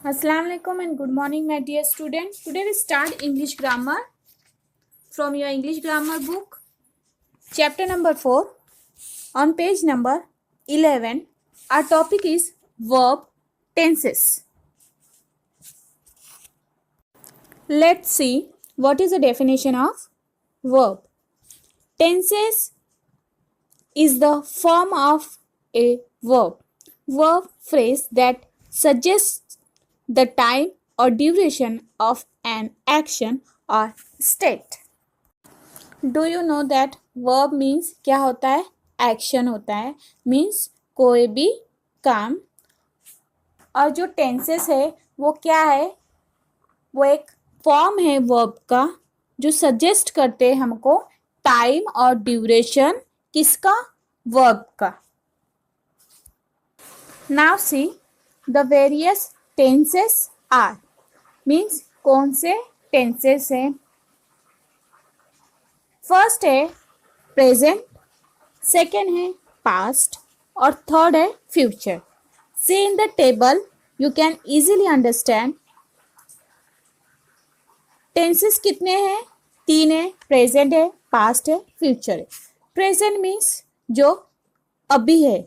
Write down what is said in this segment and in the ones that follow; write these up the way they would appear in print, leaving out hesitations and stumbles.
Assalamu alaikum and good morning, my dear student. Today we start English grammar from your English grammar book, chapter number 4, on page number 11. Our topic is verb tenses. Let's see what is the definition of verb. Tenses is the form of a verb. Verb phrase that suggests the time or duration of an action or state. Do you know that verb means क्या होता है? Action होता है, means कोई भी काम. और जो टेंसेस है वो क्या है? वो एक फॉर्म है वर्ब का जो सजेस्ट करते हैं हमको टाइम और ड्यूरेशन किसका? वर्ब का. Now see the various tenses are, means कौन से टेंसेस हैं. फर्स्ट है प्रेजेंट, सेकेंड है पास्ट और थर्ड है future. See in the table you can easily understand. Tenses कितने हैं? 3 है. प्रेजेंट है, पास्ट है, फ्यूचर है. प्रेजेंट मीन्स जो अभी है,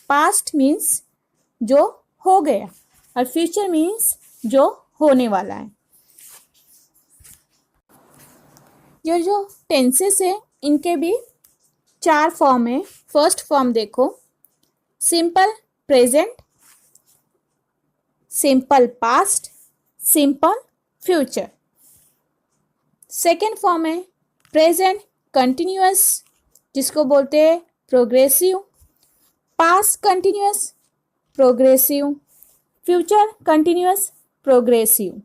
पास्ट मीन्स जो हो गया और फ्यूचर मीन्स जो होने वाला है. जो टेंसेस है इनके भी 4 फॉर्म है. फर्स्ट फॉर्म देखो, simple present, simple past, simple future. Second form है प्रेजेंट कंटिन्यूअस, जिसको बोलते हैं progressive, past continuous, progressive, future continuous, progressive.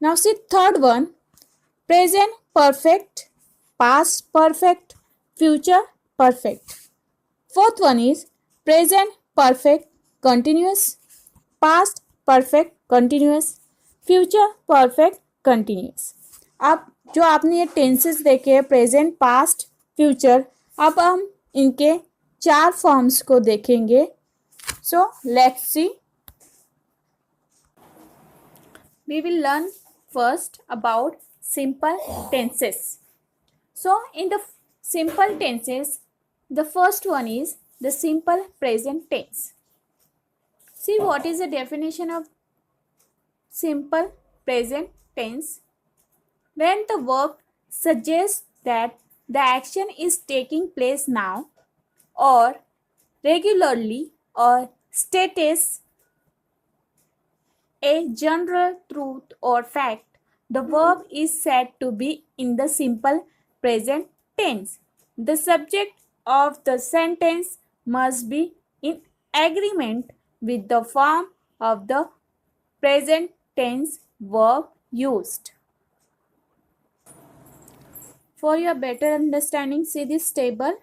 Now see third one, present perfect, past perfect, future perfect. Fourth one is present perfect continuous, past perfect continuous, future perfect continuous. अब जो आपने ये tenses देखे present, past, future, अब हम इनके 4 forms को देखेंगे. So let's see. We will learn first about simple tenses. So in the simple tenses, the first one is the simple present tense. See what is the definition of simple present tense? When the verb suggests that the action is taking place now or regularly or states a general truth or fact, the verb is said to be in the simple present tense. The subject of the sentence must be in agreement with the form of the present tense verb used. For your better understanding, see this table.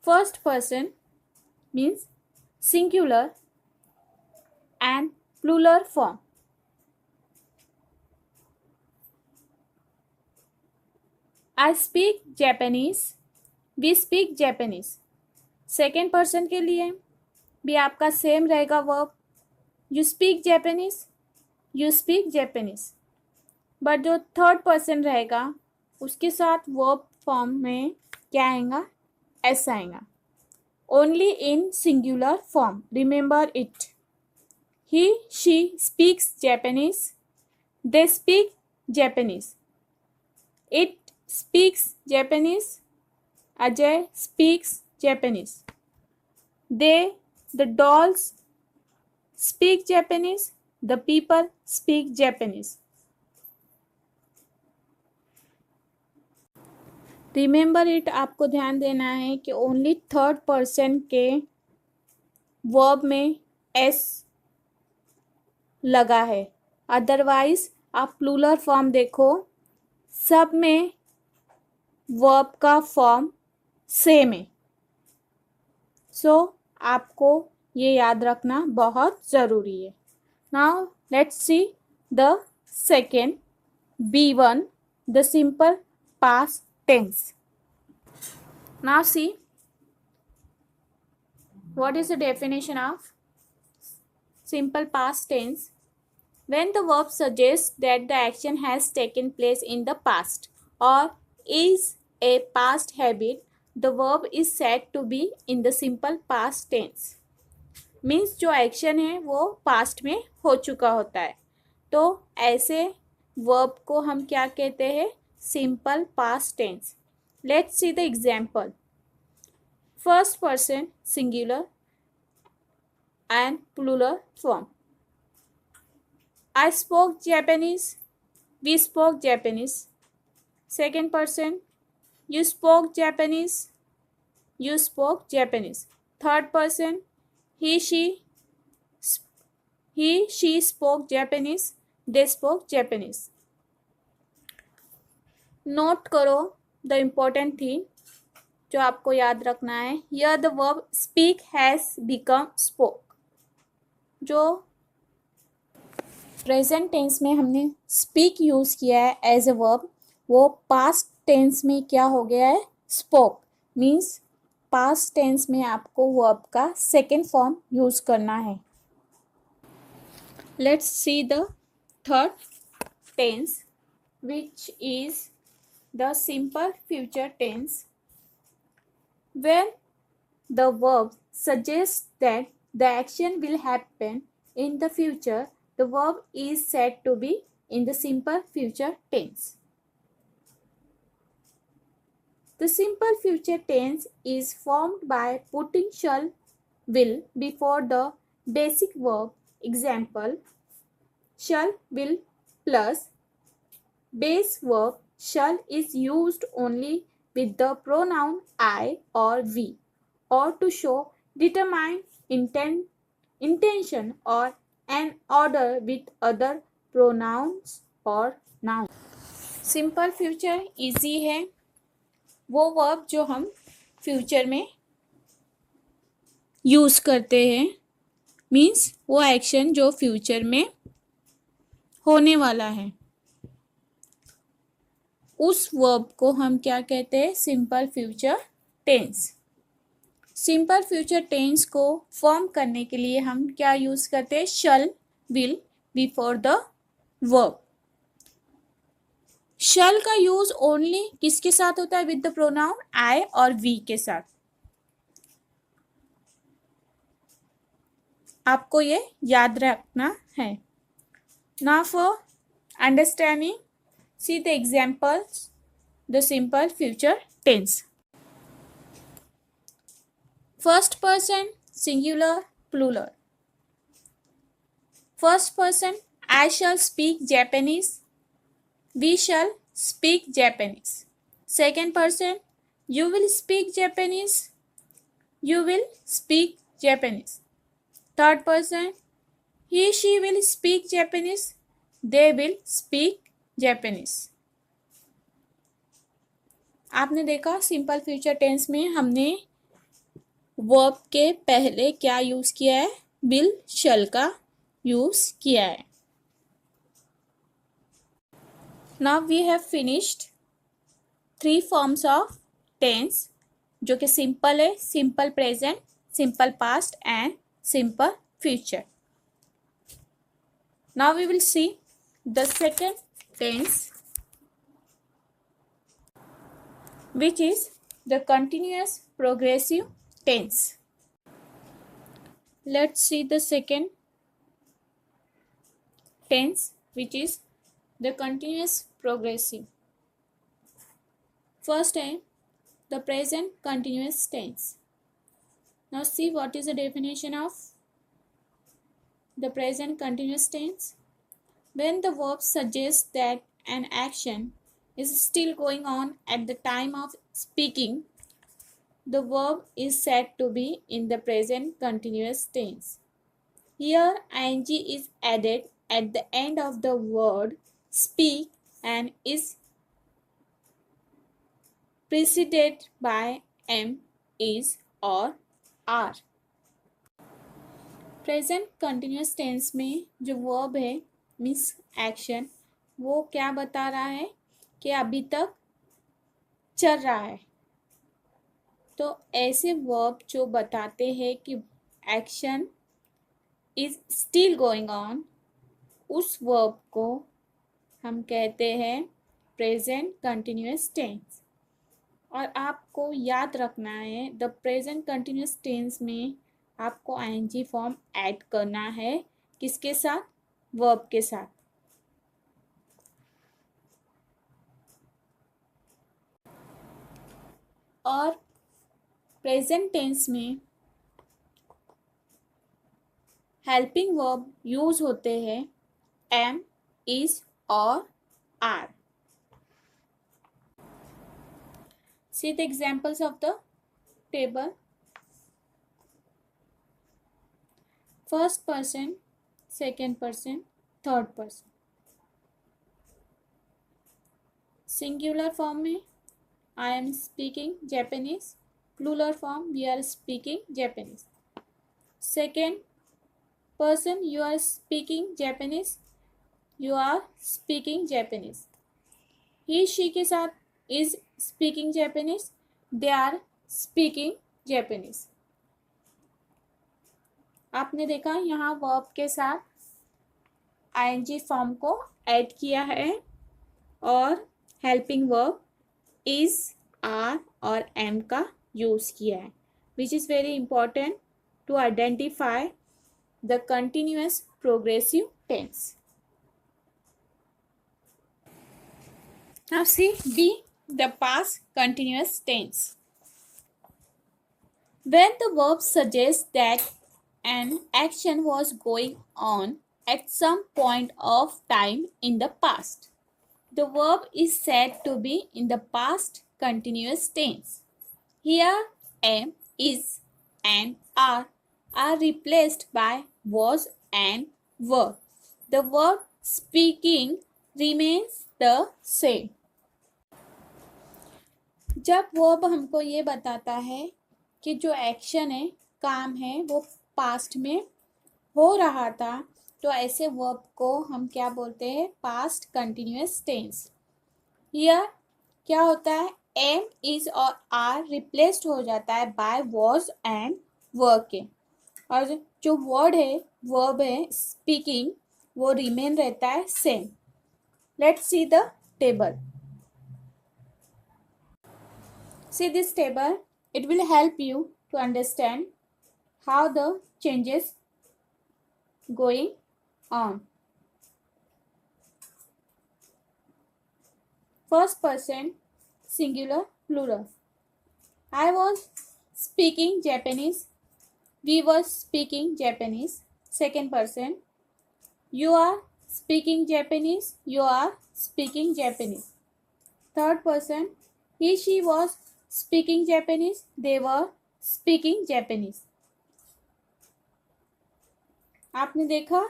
First person means singular and plural form. I speak Japanese, we speak Japanese. Second person के लिए भी आपका same रहेगा verb. You speak Japanese, you speak Japanese. But जो third person रहेगा उसके साथ verb form में क्या आएगा? एस आएगा. Only in singular form, remember it. He she speaks Japanese, they speak Japanese. It speaks Japanese, Ajay speaks Japanese. The dolls speak Japanese, the people speak Japanese. Remember it, आपको ध्यान देना है कि only third person के verb में S लगा है. Otherwise आप प्लूरल फॉर्म देखो, सब में वर्ब का फॉर्म सेम है. सो आपको ये याद रखना बहुत ज़रूरी है. Now let's see the second B1, the simple past tense. Now see what is the definition of simple past tense. When the verb suggests that the action has taken place in the past or is a past habit, the verb is said to be in the simple past tense. Means जो action है वो past में हो चुका होता है, तो ऐसे वर्ब को हम क्या कहते हैं? Simple past tense. Let's see the example. First person singular and plural form. I spoke Japanese. We spoke Japanese. Second person, you spoke Japanese. You spoke Japanese. Third person, he she spoke Japanese. They spoke Japanese. Note करो the important thing जो आपको याद रखना है. Here the verb speak has become spoke. जो present tense में हमने speak use किया है एज अ वर्ब, वो पास्ट टेंस में क्या हो गया है? स्पोक. मीन्स पास्ट टेंस में आपको वर्ब का सेकेंड फॉर्म यूज़ करना है. Let's see the third tense which is the simple future tense. When the verb suggest that the action will happen in the future, the verb is said to be in the simple future tense. The simple future tense is formed by putting shall, will before the basic verb. Example, shall, will plus base verb shall is used only with the pronoun I or we, or to show determined intention or an order with other pronouns or nouns. Simple future easy है वो verb जो हम future में use करते हैं. Means वो action जो future में होने वाला है, उस वर्ब को हम क्या कहते हैं? Simple future tense. Simple future tense को फॉर्म करने के लिए हम क्या यूज़ करते हैं? Shall, will before the verb. Shall का यूज ओनली किसके साथ होता है? विद द प्रोनाउन आई और वी के साथ. आपको ये याद रखना है. Now for understanding, see the examples the simple future tense. First person singular plural. First person, I shall speak Japanese. We shall speak Japanese. Second person, you will speak Japanese. You will speak Japanese. Third person, he she will speak Japanese. They will speak Japanese. आपने देखा simple future tense में हमने verb के पहले क्या use किया है? Will, शल का यूज़ किया है. Now we have finished 3 forms of tense जो कि सिंपल है, simple present, simple past and simple future. Now we will see the second tense which is the continuous progressive tense. Let's see the second tense which is the continuous progressive. First time, the present continuous tense. Now see what is the definition of the present continuous tense. When the verb suggests that an action is still going on at the time of speaking, the verb is said to be in the present continuous tense. Here ing is added at the end of the word speak and is preceded by am, is or are. Present continuous tense में जो verb है means action, वो क्या बता रहा है? कि अभी तक चल रहा है. तो ऐसे वर्ब जो बताते हैं कि action is still going on, उस वर्ब को हम कहते हैं प्रेजेंट कंटिन्यूअस टेंस। और आपको याद रखना है द प्रेजेंट कंटिन्यूअस टेंस में आपको आईएनजी फॉर्म ऐड करना है, किसके साथ? वर्ब के साथ। और प्रेजेंट टेंस में हेल्पिंग वर्ब यूज होते हैं एम, इज और are. See the examples of the table. First person, second person, third person. Singular form में I am speaking Japanese. Plural form we are speaking Japanese. Second person you are speaking Japanese. You are speaking Japanese. He she के साथ is speaking Japanese. They are speaking Japanese. आपने देखा यहाँ verb के साथ ING form को add किया है और हेल्पिंग वर्ब इज, आर और एम का यूज किया है, which is very important to identify the continuous progressive tense. Now see B, the past continuous tense. When the verb suggests that an action was going on at some point of time in the past, the verb is said to be in the past continuous tense. Here am, is and are replaced by was and were. The verb speaking remains the same. जब verb हमको ये बताता है कि जो action है, काम है, वो पास्ट में हो रहा था, तो ऐसे वर्ब को हम क्या बोलते हैं? Past continuous tense. हियर क्या होता है? एम, इज और आर रिप्लेस्ड हो जाता है बाय वॉज एंड वर के, और जो वर्ड है, वर्ब है स्पीकिंग, वो रिमेन रहता है same. Let's see the table. See this table, it will help you to understand how the changes going on. First person, singular, plural. I was speaking Japanese. We were speaking Japanese. Second person, you are speaking Japanese. You are speaking Japanese. Third person, he, she was speaking Japanese. They were speaking Japanese. आपने देखा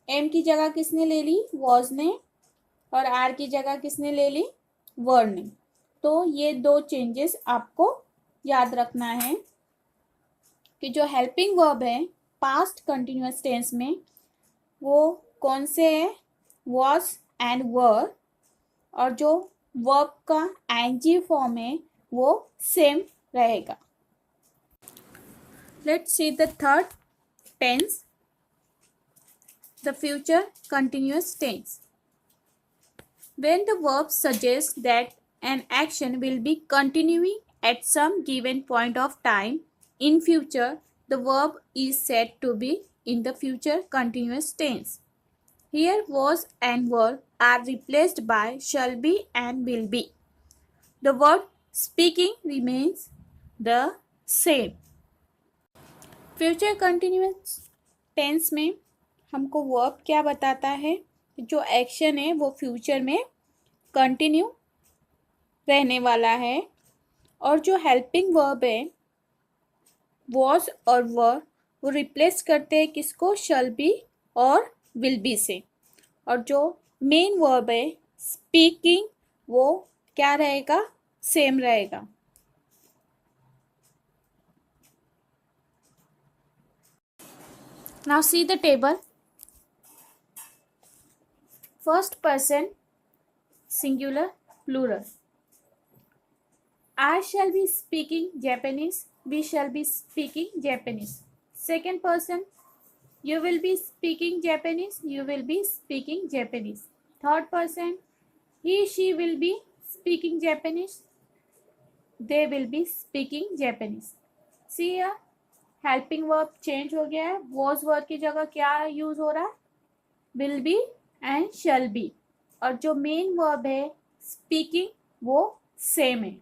M की जगह किसने ले ली? Was ने. और are की जगह किसने ले ली? वर ने. तो ये दो चेंजेस आपको याद रखना है कि जो हेल्पिंग वर्ब है पास्ट कंटिन्यूअस टेंस में, वो कौन से है? वॉज एंड वर. और जो वर्ब का आईएनजी फॉर्म है वो सेम रहेगा. Let's see the third tense, the future continuous tense. When the verb suggests that an action will be continuing at some given point of time in future, the verb is said to be in the future continuous tense. Here was and were are replaced by shall be and will be. The word speaking remains the same. Future continuous tense में हमको verb क्या बताता है? जो action है वो future में continue रहने वाला है. और जो हेल्पिंग वर्ब है वॉज और वर, वो रिप्लेस करते हैं किसको? शल बी और विल बी से. और जो मेन वर्ब है स्पीकिंग, वो क्या रहेगा? सेम रहेगा. Now see the table. First person, singular, plural. I shall be speaking Japanese. We shall be speaking Japanese. Second person, You will be speaking Japanese. You will be speaking Japanese. Third person, he, she will be speaking Japanese. They will be speaking Japanese. See here, helping verb change हो गया है. Was verb की जगह क्या use हो रहा है? Will be and shall be. और जो मेन वर्ब है स्पीकिंग वो सेम है.